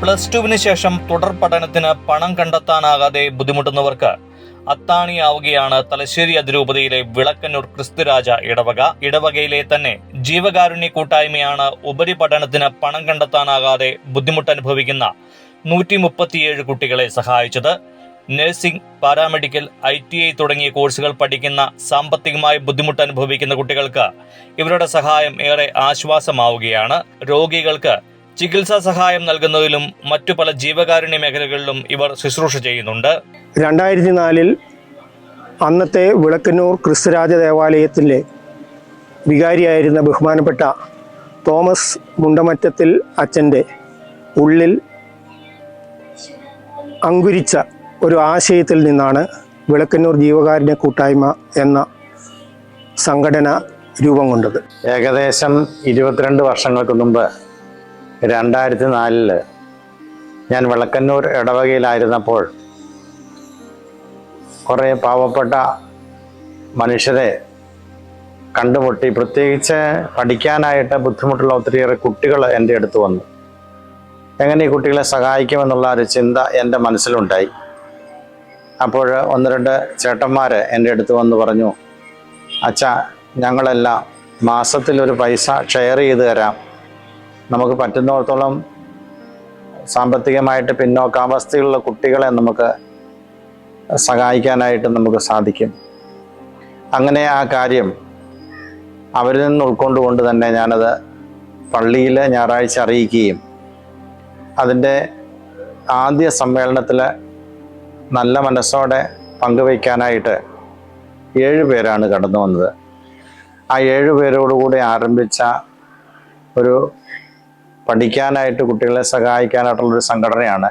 +2 ശേഷം തുടർ പഠനത്തിന് പണം കണ്ടെത്താനാകാതെ ബുദ്ധിമുട്ടുന്നവർക്ക് അത്താണിയാവുകയാണ് തലശ്ശേരി അതിരൂപതയിലെ വിളക്കന്നൂർ ക്രിസ്തുരാജ ഇടവക. ഇടവകയിലെ തന്നെ ജീവകാരുണ്യ കൂട്ടായ്മയാണ് ഉപരിപഠനത്തിന് പണം കണ്ടെത്താനാകാതെ ബുദ്ധിമുട്ടനുഭവിക്കുന്ന 137 കുട്ടികളെ സഹായിച്ചത്. നഴ്സിംഗ്, പാരാമെഡിക്കൽ, ITI തുടങ്ങിയ കോഴ്സുകൾ പഠിക്കുന്ന സാമ്പത്തികമായി ബുദ്ധിമുട്ടനുഭവിക്കുന്ന കുട്ടികൾക്ക് ഇവരുടെ സഹായം ഏറെ ആശ്വാസമാവുകയാണ്. രോഗികൾക്ക് ചികിത്സാ സഹായം നൽകുന്നതിലും മറ്റു പല ജീവകാരുണ്യ മേഖലകളിലും ഇവർ ശുശ്രൂഷ ചെയ്യുന്നുണ്ട്. 2004 അന്നത്തെ വിളക്കന്നൂർ ക്രിസ്തുരാജ ദേവാലയത്തിലെ വികാരിയായിരുന്ന ബഹുമാനപ്പെട്ട തോമസ് മുണ്ടമറ്റത്തിൽ അച്ഛൻ്റെ ഉള്ളിൽ അങ്കുരിച്ച ഒരു ആശയത്തിൽ നിന്നാണ് വിളക്കന്നൂർ ജീവകാരുണ്യ കൂട്ടായ്മ എന്ന സംഘടന രൂപം കൊണ്ടത്. ഏകദേശം 22 വർഷങ്ങൾക്ക് മുമ്പ് 2004 ഞാൻ വിളക്കന്നൂർ ഇടവകയിലായിരുന്നപ്പോൾ കുറേ പാവപ്പെട്ട മനുഷ്യരെ കണ്ടുമുട്ടി. പ്രത്യേകിച്ച് പഠിക്കാനായിട്ട് ബുദ്ധിമുട്ടുള്ള ഒത്തിരിയേറെ കുട്ടികൾ എൻ്റെ അടുത്ത് വന്നു. എങ്ങനെ ഈ കുട്ടികളെ സഹായിക്കുമെന്നുള്ള ഒരു ചിന്ത എൻ്റെ മനസ്സിലുണ്ടായി. അപ്പോൾ 1-2 ചേട്ടന്മാർ എൻ്റെ അടുത്ത് വന്ന് പറഞ്ഞു, അച്ഛാ, ഞങ്ങളെല്ലാം മാസത്തിലൊരു പൈസ ഷെയർ ചെയ്ത് തരാം, നമുക്ക് പറ്റുന്നിടത്തോളം സാമ്പത്തികമായിട്ട് പിന്നോക്കാവസ്ഥയുള്ള കുട്ടികളെ നമുക്ക് സഹായിക്കാനായിട്ട് നമുക്ക് സാധിക്കും. അങ്ങനെ ആ കാര്യം അവരിൽ നിന്ന് ഉൾക്കൊണ്ടുകൊണ്ട് തന്നെ ഞാനത് പള്ളിയിൽ ഞായറാഴ്ച അറിയിക്കുകയും അതിൻ്റെ ആദ്യ സമ്മേളനത്തിൽ നല്ല മനസ്സോടെ പങ്കുവയ്ക്കാനായിട്ട് 7 പേരാണ് കടന്നു വന്നത്. ആ 7 പേരോടുകൂടി ആരംഭിച്ച ഒരു പഠിക്കാനായിട്ട് കുട്ടികളെ സഹായിക്കാനായിട്ടുള്ളൊരു സംഘടനയാണ്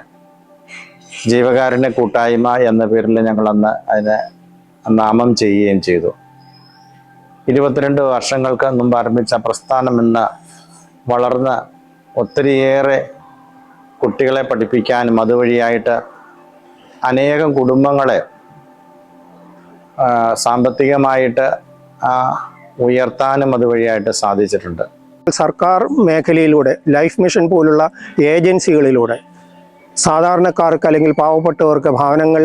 ജീവകാരുണ്യ കൂട്ടായ്മ എന്ന പേരിൽ ഞങ്ങളന്ന് അതിനെ നാമം ചെയ്യുകയും ചെയ്തു. 22 വർഷങ്ങൾക്ക് മുമ്പ് ആരംഭിച്ച പ്രസ്ഥാനം ഇന്ന് വളർന്ന് ഒത്തിരിയേറെ കുട്ടികളെ പഠിപ്പിക്കാനും അതുവഴിയായിട്ട് അനേകം കുടുംബങ്ങളെ സാമ്പത്തികമായിട്ട് ഉയർത്താനും അതുവഴിയായിട്ട് സാധിച്ചിട്ടുണ്ട്. സർക്കാർ മേഖലയിലൂടെ ലൈഫ് മിഷൻ പോലുള്ള ഏജൻസികളിലൂടെ സാധാരണക്കാർക്ക് അല്ലെങ്കിൽ പാവപ്പെട്ടവർക്ക് ഭവനങ്ങൾ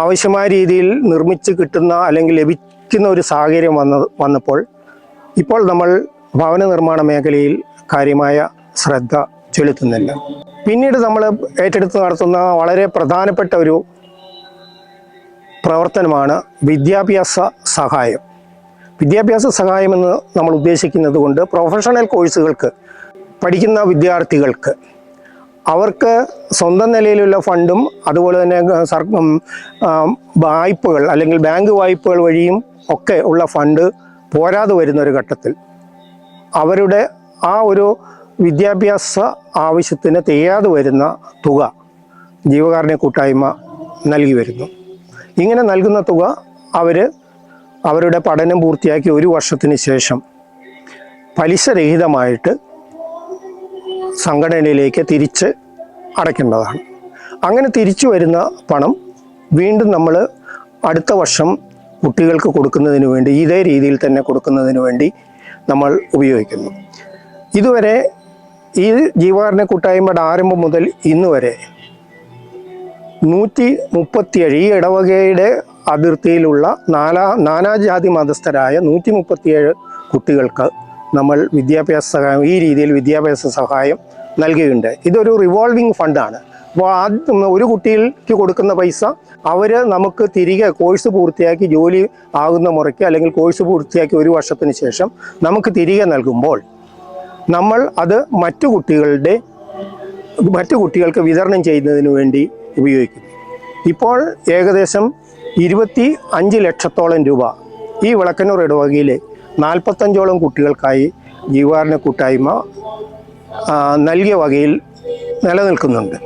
ആവശ്യമായ രീതിയിൽ നിർമ്മിച്ച് കിട്ടുന്ന അല്ലെങ്കിൽ ലഭിക്കുന്ന ഒരു സാഹചര്യം വന്നപ്പോൾ ഇപ്പോൾ നമ്മൾ ഭവന നിർമ്മാണ മേഖലയിൽ കാര്യമായ ശ്രദ്ധ ചെലുത്തുന്നില്ല. പിന്നീട് നമ്മൾ ഏറ്റെടുത്ത് നടത്തുന്ന വളരെ പ്രധാനപ്പെട്ട ഒരു പ്രവർത്തനമാണ് വിദ്യാഭ്യാസ സഹായം. വിദ്യാഭ്യാസ സഹായം എന്ന് നമ്മൾ ഉദ്ദേശിക്കുന്നത് കൊണ്ട് പ്രൊഫഷണൽ കോഴ്സുകൾക്ക് പഠിക്കുന്ന വിദ്യാർത്ഥികൾക്ക് അവർക്ക് സ്വന്തം നിലയിലുള്ള ഫണ്ടും അതുപോലെ തന്നെ വായ്പകൾ അല്ലെങ്കിൽ ബാങ്ക് വായ്പകൾ വഴിയും ഒക്കെ ഉള്ള ഫണ്ട് പോരാതെ വരുന്നൊരു ഘട്ടത്തിൽ അവരുടെ ആ ഒരു വിദ്യാഭ്യാസ ആവശ്യത്തിന് തികയാതെ വരുന്ന തുക ജീവകാരുണ്യ കൂട്ടായ്മ നൽകി വരുന്നു. ഇങ്ങനെ നൽകുന്ന തുക അവരുടെ പഠനം പൂർത്തിയാക്കി 1 വർഷത്തിന് ശേഷം പലിശരഹിതമായിട്ട് സംഘടനയിലേക്ക് തിരിച്ച് അടയ്ക്കേണ്ടതാണ്. അങ്ങനെ തിരിച്ചു വരുന്ന പണം വീണ്ടും നമ്മൾ അടുത്ത വർഷം കുട്ടികൾക്ക് കൊടുക്കുന്നതിന് വേണ്ടി ഇതേ രീതിയിൽ തന്നെ കൊടുക്കുന്നതിന് വേണ്ടി നമ്മൾ ഉപയോഗിക്കുന്നു. ഇതുവരെ ഈ ജീവകാരുണ്യ കൂട്ടായ്മയുടെ ആരംഭം മുതൽ ഇന്ന് വരെ 137 ഈ ഇടവകയുടെ അതിർത്തിയിലുള്ള നാനാജാതി മതസ്ഥരായ 137 കുട്ടികൾക്ക് നമ്മൾ വിദ്യാഭ്യാസ സഹായം ഈ രീതിയിൽ വിദ്യാഭ്യാസ സഹായം നൽകുകയുണ്ട്. ഇതൊരു റിവോൾവിംഗ് ഫണ്ടാണ്. അപ്പോൾ ആദ്യം ഒരു കുട്ടിക്ക് കൊടുക്കുന്ന പൈസ അവർ നമുക്ക് തിരികെ കോഴ്സ് പൂർത്തിയാക്കി ജോലി ആകുന്ന മുറയ്ക്ക് അല്ലെങ്കിൽ കോഴ്സ് പൂർത്തിയാക്കി 1 വർഷത്തിന് ശേഷം നമുക്ക് തിരികെ നൽകുമ്പോൾ നമ്മൾ അത് മറ്റു കുട്ടികൾക്ക് വിതരണം ചെയ്യുന്നതിന് വേണ്ടി ഉപയോഗിക്കുന്നു. ഇപ്പോൾ ഏകദേശം 25 ലക്ഷത്തോളം രൂപ ഈ വിളക്കന്നൂർ ഇടവകയിലെ 45ഓളം കുട്ടികൾക്കായി ജീവകാരുണ്യ കൂട്ടായ്മ നൽകിയ വകയിൽ നിലനിൽക്കുന്നുണ്ട്.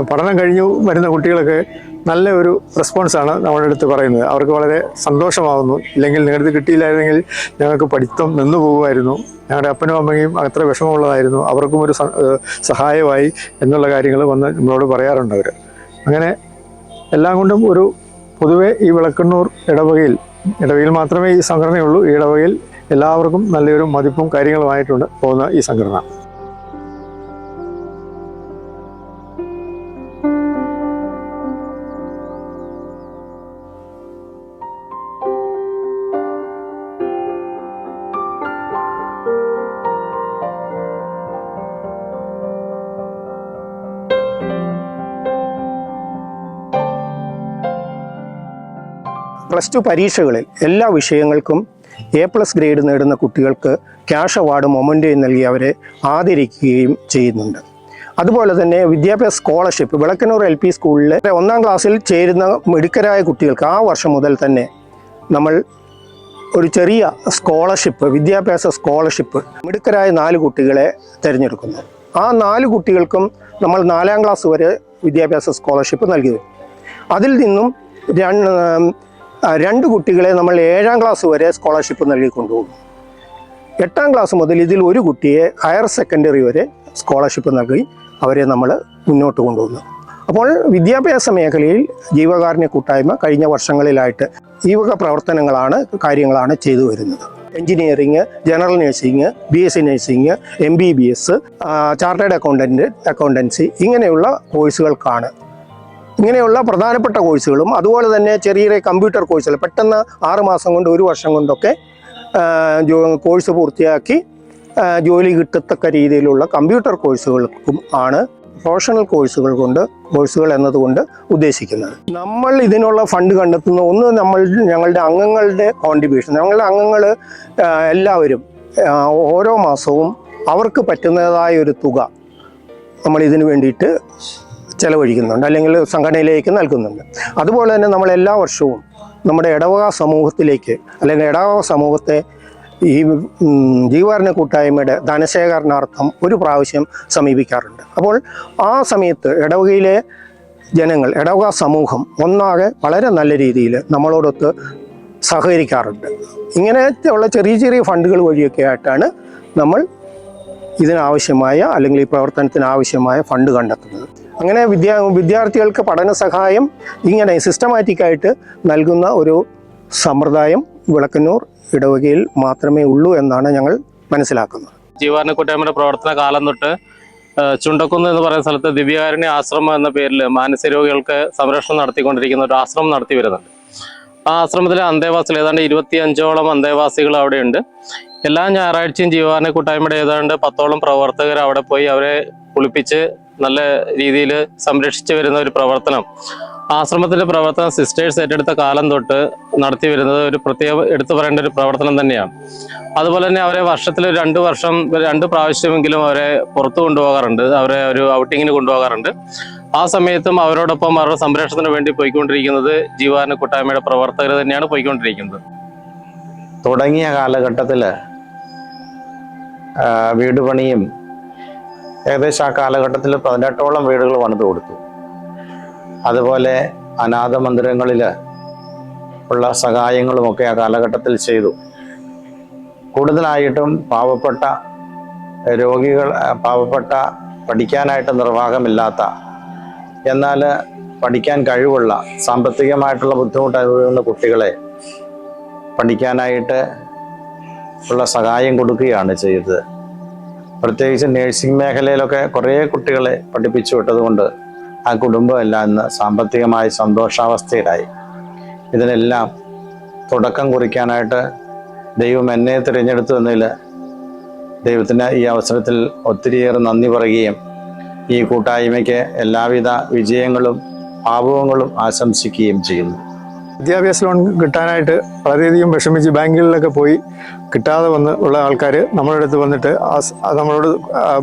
പഠനം കഴിഞ്ഞു വരുന്ന കുട്ടികളൊക്കെ നല്ല ഒരു റെസ്പോൺസാണ് നമ്മുടെ അടുത്ത് പറയുന്നത്. അവർക്ക് വളരെ സന്തോഷമാകുന്നു. ഇല്ലെങ്കിൽ നിങ്ങളുടെ കിട്ടിയില്ലായിരുന്നെങ്കിൽ ഞങ്ങൾക്ക് പഠിത്തം നിന്നു പോകുമായിരുന്നു, ഞങ്ങളുടെ അപ്പനും അമ്മയും അത്ര വിഷമമുള്ളതായിരുന്നു, അവർക്കും ഒരു സഹായമായി എന്നുള്ള കാര്യങ്ങൾ വന്ന് നമ്മളോട് പറയാറുണ്ട് അവർ. അങ്ങനെ എല്ലാം കൊണ്ടും ഒരു പൊതുവെ ഈ വിളക്കന്നൂർ ഇടവകയിൽ മാത്രമേ ഈ സംഘടനയുള്ളൂ. ഈ ഇടവകയിൽ എല്ലാവർക്കും നല്ലൊരു മതിപ്പും കാര്യങ്ങളുമായിട്ടുണ്ട് പോകുന്ന ഈ സംഘടന. +2 പരീക്ഷകളിൽ എല്ലാ വിഷയങ്ങൾക്കും A+ ഗ്രേഡ് നേടുന്ന കുട്ടികൾക്ക് ക്യാഷ് അവാർഡ് മൊമെൻ്റോയും നൽകി അവരെ ആദരിക്കുകയും ചെയ്യുന്നുണ്ട്. അതുപോലെ തന്നെ വിദ്യാഭ്യാസ സ്കോളർഷിപ്പ് വിളക്കന്നൂർ LP സ്കൂളിലെ 1ാം ക്ലാസ്സിൽ ചേരുന്ന മിടുക്കരായ കുട്ടികൾക്ക് ആ വർഷം മുതൽ തന്നെ നമ്മൾ ഒരു ചെറിയ സ്കോളർഷിപ്പ്, വിദ്യാഭ്യാസ സ്കോളർഷിപ്പ് മിടുക്കരായ 4 കുട്ടികളെ തിരഞ്ഞെടുക്കുന്നു. ആ 4 കുട്ടികൾക്കും നമ്മൾ 4ാം ക്ലാസ് വരെ വിദ്യാഭ്യാസ സ്കോളർഷിപ്പ് നൽകി. അതിൽ നിന്നും 2 കുട്ടികളെ നമ്മൾ 7ാം ക്ലാസ് വരെ സ്കോളർഷിപ്പ് നൽകി കൊണ്ടുപോകും. 8ാം ക്ലാസ് മുതൽ ഇതിൽ ഒരു കുട്ടിയെ ഹയർ സെക്കൻഡറി വരെ സ്കോളർഷിപ്പ് നൽകി അവരെ നമ്മൾ മുന്നോട്ട് കൊണ്ടുപോകുന്നു. അപ്പോൾ വിദ്യാഭ്യാസ മേഖലയിൽ ജീവകാരുണ്യ കൂട്ടായ്മ കഴിഞ്ഞ വർഷങ്ങളിലായിട്ട് ഈ വക കാര്യങ്ങളാണ് ചെയ്തു വരുന്നത്. Engineering, general nursing, BSc nursing, MBBS, chartered accountancy ഇങ്ങനെയുള്ള കോഴ്സുകൾക്കാണ്. ഇങ്ങനെയുള്ള പ്രധാനപ്പെട്ട കോഴ്സുകളും അതുപോലെ തന്നെ ചെറിയ കമ്പ്യൂട്ടർ കോഴ്സുകൾ പെട്ടെന്ന് 6 മാസം കൊണ്ട് 1 വർഷം കൊണ്ടൊക്കെ കോഴ്സ് പൂർത്തിയാക്കി ജോലി കിട്ടത്തക്ക രീതിയിലുള്ള കമ്പ്യൂട്ടർ കോഴ്സുകൾക്കും ആണ് പ്രൊഫഷണൽ കോഴ്സുകൾ എന്നതുകൊണ്ട് ഉദ്ദേശിക്കുന്നത്. നമ്മൾ ഇതിനുള്ള ഫണ്ട് കണ്ടെത്തുന്ന ഒന്ന് ഞങ്ങളുടെ അംഗങ്ങളുടെ കോൺട്രിബ്യൂഷൻ. ഞങ്ങളുടെ അംഗങ്ങൾ എല്ലാവരും ഓരോ മാസവും അവർക്ക് പറ്റുന്നതായ ഒരു തുക നമ്മൾ ഇതിനു വേണ്ടിയിട്ട് ചെലവഴിക്കുന്നുണ്ട്, അല്ലെങ്കിൽ സംഘടനയിലേക്ക് നൽകുന്നുണ്ട്. അതുപോലെ തന്നെ നമ്മൾ എല്ലാ വർഷവും നമ്മുടെ ഇടവക സമൂഹത്തിലേക്ക് അല്ലെങ്കിൽ ഇടവക സമൂഹത്തെ ഈ ജീവകാരുണ്യ കൂട്ടായ്മയുടെ ധനശേഖരണാർത്ഥം ഒരു പ്രാവശ്യം സമീപിക്കാറുണ്ട്. അപ്പോൾ ആ സമയത്ത് ഇടവകയിലെ ജനങ്ങൾ, ഇടവക സമൂഹം ഒന്നാകെ വളരെ നല്ല രീതിയിൽ നമ്മളോടൊത്ത് സഹകരിക്കാറുണ്ട്. ഇങ്ങനത്തെ ഉള്ള ചെറിയ ചെറിയ ഫണ്ടുകൾ വഴിയൊക്കെ ആയിട്ടാണ് നമ്മൾ ഇതിനാവശ്യമായ അല്ലെങ്കിൽ ഈ പ്രവർത്തനത്തിന് ആവശ്യമായ ഫണ്ട് കണ്ടെത്തുന്നത്. അങ്ങനെ വിദ്യാർത്ഥികൾക്ക് പഠന സഹായം ഇങ്ങനെ സിസ്റ്റമാറ്റിക്കായിട്ട് നൽകുന്ന ഒരു സമ്പ്രദായം വിളക്കന്നൂർ ഇടവകയിൽ മാത്രമേ ഉള്ളൂ എന്നാണ് ഞങ്ങൾ മനസ്സിലാക്കുന്നത്. ജീവകാരുണ്യ കൂട്ടായ്മയുടെ പ്രവർത്തന കാലം തൊട്ട് ചുണ്ടക്കുന്ന് എന്ന് പറയുന്ന സ്ഥലത്ത് ദിവ്യകാരുണ്യ ആശ്രമം എന്ന പേരിൽ മാനസിക രോഗികൾക്ക് സംരക്ഷണം നടത്തിക്കൊണ്ടിരിക്കുന്ന ഒരു ആശ്രമം നടത്തി വരുന്നുണ്ട്. ആ ആശ്രമത്തിലെ അന്തേവാസികൾ ഏതാണ്ട് 25ഓളം അന്തേവാസികൾ അവിടെയുണ്ട്. എല്ലാ ഞായറാഴ്ചയും ജീവകാരുണ്യ കൂട്ടായ്മയുടെ ഏതാണ്ട് 10ഓളം പ്രവർത്തകർ അവിടെ പോയി അവരെ കുളിപ്പിച്ച് നല്ല രീതിയിൽ സംരക്ഷിച്ചു വരുന്ന ഒരു പ്രവർത്തനം, ആശ്രമത്തിന്റെ പ്രവർത്തനം സിസ്റ്റേഴ്സ് ഏറ്റെടുത്ത കാലം തൊട്ട് നടത്തി വരുന്നത് ഒരു പ്രത്യേകം എടുത്തു പറയേണ്ട ഒരു പ്രവർത്തനം തന്നെയാണ്. അതുപോലെ തന്നെ അവരെ വർഷത്തിൽ 2 പ്രാവശ്യമെങ്കിലും അവരെ പുറത്തു കൊണ്ടുപോകാറുണ്ട്, അവരെ ഒരു ഔട്ടിങ്ങിന് കൊണ്ടുപോകാറുണ്ട്. ആ സമയത്തും അവരോടൊപ്പം അവരുടെ സംരക്ഷണത്തിന് വേണ്ടി പോയിക്കൊണ്ടിരിക്കുന്നത് ജീവകാരുണ്യ കൂട്ടായ്മയുടെ പ്രവർത്തകർ തന്നെയാണ് പോയിക്കൊണ്ടിരിക്കുന്നത്. തുടങ്ങിയ കാലഘട്ടത്തിൽ വീട് പണിയും ഏകദേശം ആ കാലഘട്ടത്തിൽ 18ഓളം വീടുകൾ പണിത് കൊടുത്തു. അതുപോലെ അനാഥ മന്ദിരങ്ങളിൽ ഉള്ള സഹായങ്ങളുമൊക്കെ ആ കാലഘട്ടത്തിൽ ചെയ്തു. കൂടുതലായിട്ടും പാവപ്പെട്ട പഠിക്കാനായിട്ട് നിർവാഹമില്ലാത്ത, എന്നാൽ പഠിക്കാൻ കഴിവുള്ള, സാമ്പത്തികമായിട്ടുള്ള ബുദ്ധിമുട്ട് അനുഭവിക്കുന്ന കുട്ടികളെ പഠിക്കാനായിട്ട് ഉള്ള സഹായം കൊടുക്കുകയാണ് ചെയ്തത്. പ്രത്യേകിച്ച് നേഴ്സിംഗ് മേഖലയിലൊക്കെ കുറേ കുട്ടികളെ പഠിപ്പിച്ചു വിട്ടതുകൊണ്ട് ആ കുടുംബം എല്ലാം ഇന്ന് സാമ്പത്തികമായി സന്തോഷാവസ്ഥയിലായി. ഇതിനെല്ലാം തുടക്കം കുറിക്കാനായിട്ട് ദൈവം എന്നെ തിരഞ്ഞെടുത്തു എന്നതിൽ ദൈവത്തിന് ഈ അവസരത്തിൽ ഒത്തിരിയേറെ നന്ദി പറയുകയും ഈ കൂട്ടായ്മയ്ക്ക് എല്ലാവിധ വിജയങ്ങളും ഭാവുകങ്ങളും ആശംസിക്കുകയും ചെയ്യുന്നു. വിദ്യാഭ്യാസ ലോൺ കിട്ടാനായിട്ട് വളരെയധികം വിഷമിച്ച് ബാങ്കുകളിലൊക്കെ പോയി കിട്ടാതെ ഉള്ള ആൾക്കാർ നമ്മുടെ അടുത്ത് വന്നിട്ട് നമ്മളോട്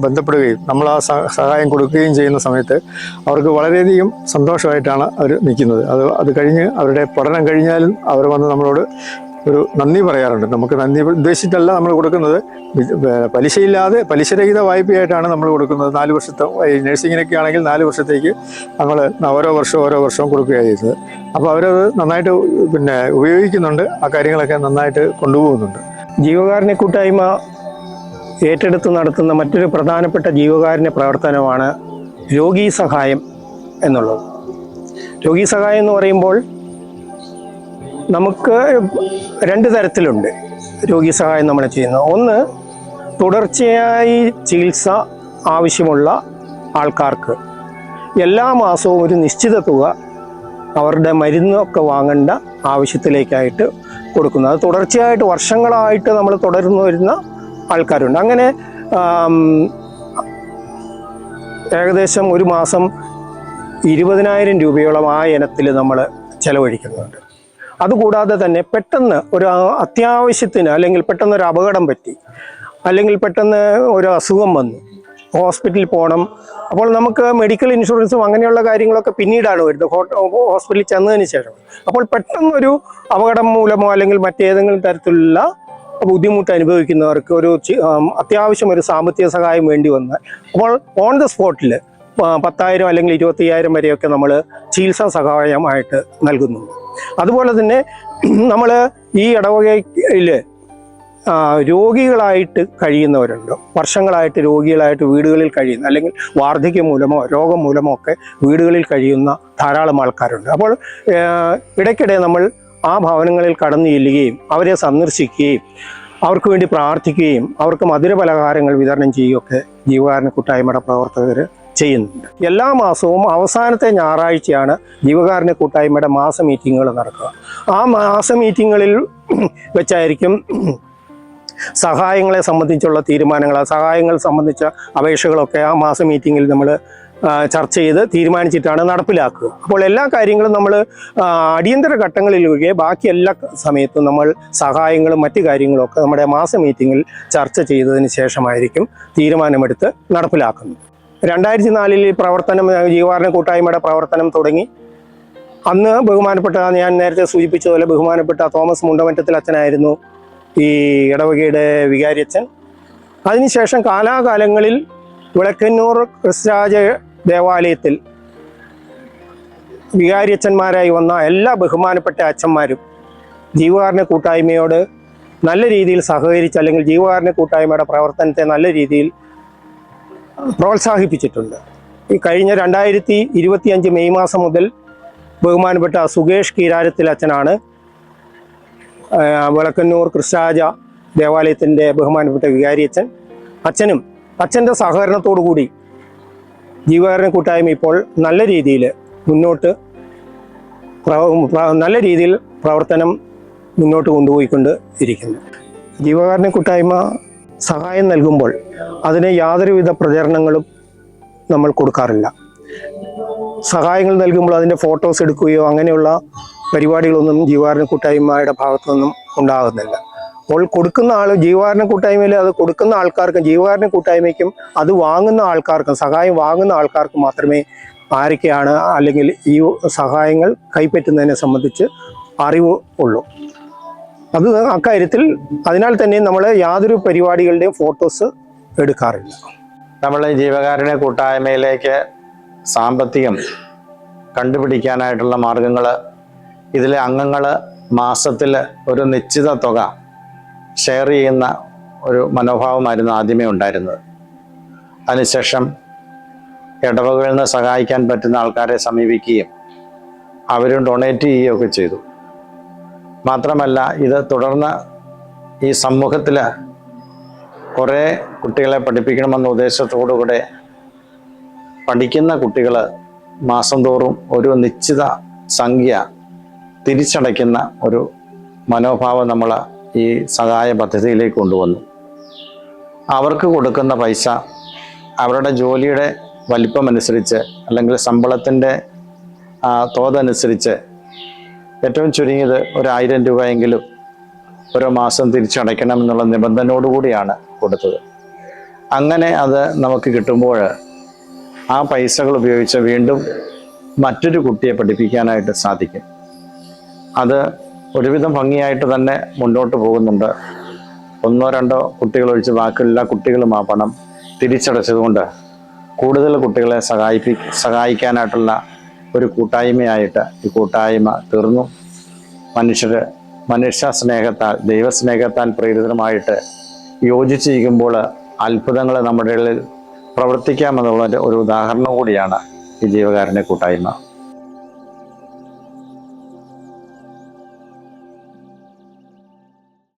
ബന്ധപ്പെടുകയും നമ്മൾ ആ സഹായം കൊടുക്കുകയും ചെയ്യുന്ന സമയത്ത് അവർക്ക് വളരെയധികം സന്തോഷമായിട്ടാണ് അവർ നിൽക്കുന്നത്. അത് കഴിഞ്ഞ് അവരുടെ പഠനം കഴിഞ്ഞാലും അവർ വന്ന് നമ്മളോട് ഒരു നന്ദി പറയാറുണ്ട്. നമുക്ക് നന്ദി ഉദ്ദേശിച്ചിട്ടല്ല നമ്മൾ കൊടുക്കുന്നത്, പലിശയില്ലാതെ പലിശരഹിത വായ്പയായിട്ടാണ് നമ്മൾ കൊടുക്കുന്നത്. 4 വർഷത്തെ നഴ്സിങ്ങിനൊക്കെ ആണെങ്കിൽ 4 വർഷത്തേക്ക് നമ്മൾ ഓരോ വർഷവും കൊടുക്കുകയാണ് ചെയ്തത്. അപ്പോൾ അവരത് നന്നായിട്ട് ഉപയോഗിക്കുന്നുണ്ട്, ആ കാര്യങ്ങളൊക്കെ നന്നായിട്ട് കൊണ്ടുപോകുന്നുണ്ട്. ജീവകാരുണ്യ കൂട്ടായ്മ ഏറ്റെടുത്ത് നടത്തുന്ന മറ്റൊരു പ്രധാനപ്പെട്ട ജീവകാരുണ്യ പ്രവർത്തനമാണ് രോഗീ സഹായം എന്നുള്ളത്. രോഗീ സഹായം എന്ന് പറയുമ്പോൾ നമുക്ക് 2 തരത്തിലുണ്ട് രോഗീ സഹായം നമ്മൾ ചെയ്യുന്നത്. ഒന്ന്, തുടർച്ചയായി ചികിത്സ ആവശ്യമുള്ള ആൾക്കാർക്ക് എല്ലാ മാസവും ഒരു നിശ്ചിത തുക അവരുടെ മരുന്നൊക്കെ വാങ്ങേണ്ട ആവശ്യത്തിലേക്കായിട്ട് കൊടുക്കുന്നത്. അത് തുടർച്ചയായിട്ട് വർഷങ്ങളായിട്ട് നമ്മൾ തുടർന്നു വരുന്ന ആൾക്കാരുണ്ട്. അങ്ങനെ ഏകദേശം ഒരു മാസം 20,000 രൂപയോളം ആ ഇനത്തിൽ നമ്മൾ ചെലവഴിക്കുന്നുണ്ട്. അതുകൂടാതെ തന്നെ പെട്ടെന്ന് ഒരു അത്യാവശ്യത്തിന് അല്ലെങ്കിൽ പെട്ടെന്ന് ഒരു അപകടം പറ്റി, അല്ലെങ്കിൽ പെട്ടെന്ന് ഒരു അസുഖം വന്നു, ഹോസ്പിറ്റലിൽ പോകണം. അപ്പോൾ നമുക്ക് മെഡിക്കൽ ഇൻഷുറൻസും അങ്ങനെയുള്ള കാര്യങ്ങളൊക്കെ പിന്നീടാണ് വരുന്നത്, ഹോസ്പിറ്റലിൽ ചെന്നതിന് ശേഷം. അപ്പോൾ പെട്ടെന്നൊരു അപകടം മൂലമോ അല്ലെങ്കിൽ മറ്റേതെങ്കിലും തരത്തിലുള്ള ബുദ്ധിമുട്ട് അനുഭവിക്കുന്നവർക്ക് ഒരു അത്യാവശ്യം ഒരു സാമ്പത്തിക സഹായം വേണ്ടി വന്നാൽ അപ്പോൾ ഓൺ ദ സ്പോട്ടിൽ 10,000 അല്ലെങ്കിൽ 25,000 വരെയൊക്കെ നമ്മൾ ചികിത്സാ സഹായമായിട്ട് നൽകുന്നുണ്ട്. അതുപോലെ തന്നെ നമ്മൾ ഈ ഇടവകയിൽ രോഗികളായിട്ട് കഴിയുന്നവരുണ്ട്, വർഷങ്ങളായിട്ട് രോഗികളായിട്ട് വീടുകളിൽ കഴിയുന്ന, അല്ലെങ്കിൽ വാർദ്ധക്യം മൂലമോ രോഗം മൂലമോ ഒക്കെ വീടുകളിൽ കഴിയുന്ന ധാരാളം ആൾക്കാരുണ്ട്. അപ്പോൾ ഇടയ്ക്കിടെ നമ്മൾ ആ ഭവനങ്ങളിൽ കടന്നു ചെല്ലുകയും അവരെ സന്ദർശിക്കുകയും അവർക്ക് വേണ്ടി പ്രാർത്ഥിക്കുകയും അവർക്ക് മധുരപലഹാരങ്ങൾ വിതരണം ചെയ്യുകയൊക്കെ ജീവകാരുണ്യ കൂട്ടായ്മയുടെ പ്രവർത്തകർ ചെയ്യുന്നുണ്ട്. എല്ലാ മാസവും അവസാനത്തെ ഞായറാഴ്ചയാണ് ജീവകാരുണ്യ കൂട്ടായ്മയുടെ മാസ മീറ്റിങ്ങുകൾ നടക്കുക. ആ മാസ മീറ്റിങ്ങുകളിൽ വെച്ചായിരിക്കും സഹായങ്ങളെ സംബന്ധിച്ചുള്ള തീരുമാനങ്ങൾ, സഹായങ്ങൾ സംബന്ധിച്ച അപേക്ഷകളൊക്കെ ആ മാസ മീറ്റിങ്ങിൽ നമ്മൾ ചർച്ച ചെയ്ത് തീരുമാനിച്ചിട്ടാണ് നടപ്പിലാക്കുക. അപ്പോൾ എല്ലാ കാര്യങ്ങളും നമ്മൾ അടിയന്തര ഘട്ടങ്ങളിലൊഴികെ ബാക്കി എല്ലാ സമയത്തും നമ്മൾ സഹായങ്ങളും മറ്റു കാര്യങ്ങളൊക്കെ നമ്മുടെ മാസ മീറ്റിങ്ങിൽ ചർച്ച ചെയ്തതിന് ശേഷമായിരിക്കും തീരുമാനമെടുത്ത് നടപ്പിലാക്കുന്നത്. 2004 പ്രവർത്തനം, ജീവകാരുണ്യ കൂട്ടായ്മയുടെ പ്രവർത്തനം തുടങ്ങി. അന്ന് ബഹുമാനപ്പെട്ട, ഞാൻ നേരത്തെ സൂചിപ്പിച്ചതുപോലെ, ബഹുമാനപ്പെട്ട തോമസ് മുണ്ടമറ്റത്തിൽ അച്ഛനായിരുന്നു ഈ ഇടവകയുടെ വികാരിയച്ഛൻ. അതിനുശേഷം കാലാകാലങ്ങളിൽ വിളക്കന്നൂർ ക്രിസ്തുരാജ ദേവാലയത്തിൽ വികാരിയച്ഛന്മാരായി വന്ന എല്ലാ ബഹുമാനപ്പെട്ട അച്ഛന്മാരും ജീവകാരുണ്യ കൂട്ടായ്മയോട് നല്ല രീതിയിൽ സഹകരിച്ച്, അല്ലെങ്കിൽ ജീവകാരുണ്യ കൂട്ടായ്മയുടെ പ്രവർത്തനത്തെ നല്ല രീതിയിൽ പ്രോത്സാഹിപ്പിച്ചിട്ടുണ്ട്. ഈ കഴിഞ്ഞ 2025 മെയ് മാസം മുതൽ ബഹുമാനപ്പെട്ട സുകേഷ് കീരാരത്തിൽ അച്ഛനാണ് വിളക്കന്നൂർ ക്രിസ്തുരാജ ദേവാലയത്തിൻ്റെ ബഹുമാനപ്പെട്ട വികാരിയച്ഛൻ. അച്ഛൻ്റെ സഹകരണത്തോടു കൂടി ജീവകാരുണ്യ കൂട്ടായ്മ ഇപ്പോൾ നല്ല രീതിയിൽ മുന്നോട്ട് നല്ല രീതിയിൽ പ്രവർത്തനം മുന്നോട്ട് കൊണ്ടുപോയിക്കൊണ്ട് ഇരിക്കുന്നു. ജീവകാരുണ്യ കൂട്ടായ്മ സഹായം നൽകുമ്പോൾ അതിന് യാതൊരുവിധ പ്രചരണങ്ങളും നമ്മൾ കൊടുക്കാറില്ല. സഹായങ്ങൾ നൽകുമ്പോൾ അതിൻ്റെ ഫോട്ടോസ് എടുക്കുകയോ അങ്ങനെയുള്ള പരിപാടികളൊന്നും ജീവകാരുണ്യ കൂട്ടായ്മയുടെ ഭാഗത്തു നിന്നും ഉണ്ടാകുന്നില്ല. അപ്പോൾ കൊടുക്കുന്ന ജീവകാരുണ്യ കൂട്ടായ്മയിൽ അത് കൊടുക്കുന്ന ആൾക്കാർക്കും ജീവകാരുണ്യ കൂട്ടായ്മയ്ക്കും അത് വാങ്ങുന്ന ആൾക്കാർക്കും, സഹായം വാങ്ങുന്ന ആൾക്കാർക്കും മാത്രമേ ആരൊക്കെയാണ് അല്ലെങ്കിൽ ഈ സഹായങ്ങൾ കൈപ്പറ്റുന്നതിനെ സംബന്ധിച്ച് അറിവ് ഉള്ളൂ. അത് അക്കാര്യത്തിൽ അതിനാൽ തന്നെ നമ്മൾ യാതൊരു പരിപാടികളുടെയും ഫോട്ടോസ് എടുക്കാറില്ല. നമ്മൾ ജീവകാരുണ്യ കൂട്ടായ്മയിലേക്ക് സാമ്പത്തികം കണ്ടുപിടിക്കാനായിട്ടുള്ള മാർഗങ്ങൾ, ഇതിലെ അംഗങ്ങൾ മാസത്തിൽ ഒരു നിശ്ചിത തുക ഷെയർ ചെയ്യുന്ന ഒരു മനോഭാവമായിരുന്നു ആദ്യമേ ഉണ്ടായിരുന്നത്. അതിനുശേഷം ഇടവകകളിൽ നിന്ന് സഹായിക്കാൻ പറ്റുന്ന ആൾക്കാരെ സമീപിക്കുകയും അവരും ഡൊണേറ്റ് ചെയ്യുകയൊക്കെ ചെയ്തു. മാത്രമല്ല, ഇത് തുടർന്ന് ഈ സമൂഹത്തിൽ കുറേ കുട്ടികളെ പഠിപ്പിക്കണമെന്ന ഉദ്ദേശത്തോടുകൂടെ പഠിക്കുന്ന കുട്ടികൾ മാസം തോറും ഒരു നിശ്ചിത സംഖ്യ തിരിച്ചടയ്ക്കുന്ന ഒരു മനോഭാവം നമ്മൾ ഈ സഹായ പദ്ധതിയിലേക്ക് കൊണ്ടുവന്നു. അവർക്ക് കൊടുക്കുന്ന പൈസ അവരുടെ ജോലിയുടെ വലിപ്പമനുസരിച്ച് അല്ലെങ്കിൽ ശമ്പളത്തിൻ്റെ തോതനുസരിച്ച് ഏറ്റവും ചുരുങ്ങിയത് 1,000 രൂപയെങ്കിലും ഓരോ മാസം തിരിച്ചടയ്ക്കണം എന്നുള്ള നിബന്ധനയോടുകൂടിയാണ് കൊടുത്തത്. അങ്ങനെ അത് നമുക്ക് കിട്ടുമ്പോൾ ആ പൈസകൾ ഉപയോഗിച്ച് വീണ്ടും മറ്റൊരു കുട്ടിയെ പഠിപ്പിക്കാനായിട്ട് സാധിക്കും. അത് ഒരുവിധം ഭംഗിയായിട്ട് തന്നെ മുന്നോട്ട് പോകുന്നുണ്ട്. 1-2 കുട്ടികളൊഴിച്ച് ബാക്കി എല്ലാ കുട്ടികളും ആ പണം തിരിച്ചടച്ചതുകൊണ്ട് കൂടുതൽ കുട്ടികളെ സഹായിക്കാനായിട്ടുള്ള ഒരു കൂട്ടായ്മയായിട്ട് ഈ കൂട്ടായ്മ തീർന്നു. മനുഷ്യ സ്നേഹത്താൽ, ദൈവസ്നേഹത്താൽ പ്രേരിതമായിട്ട് യോജിച്ചിരിക്കുമ്പോൾ അത്ഭുതങ്ങൾ നമ്മുടെ ഇടയിൽ പ്രവർത്തിക്കാമെന്നുള്ളതിൻ്റെ ഒരു ഉദാഹരണം കൂടിയാണ് ഈ ജീവകാരുണ്യ കൂട്ടായ്മ.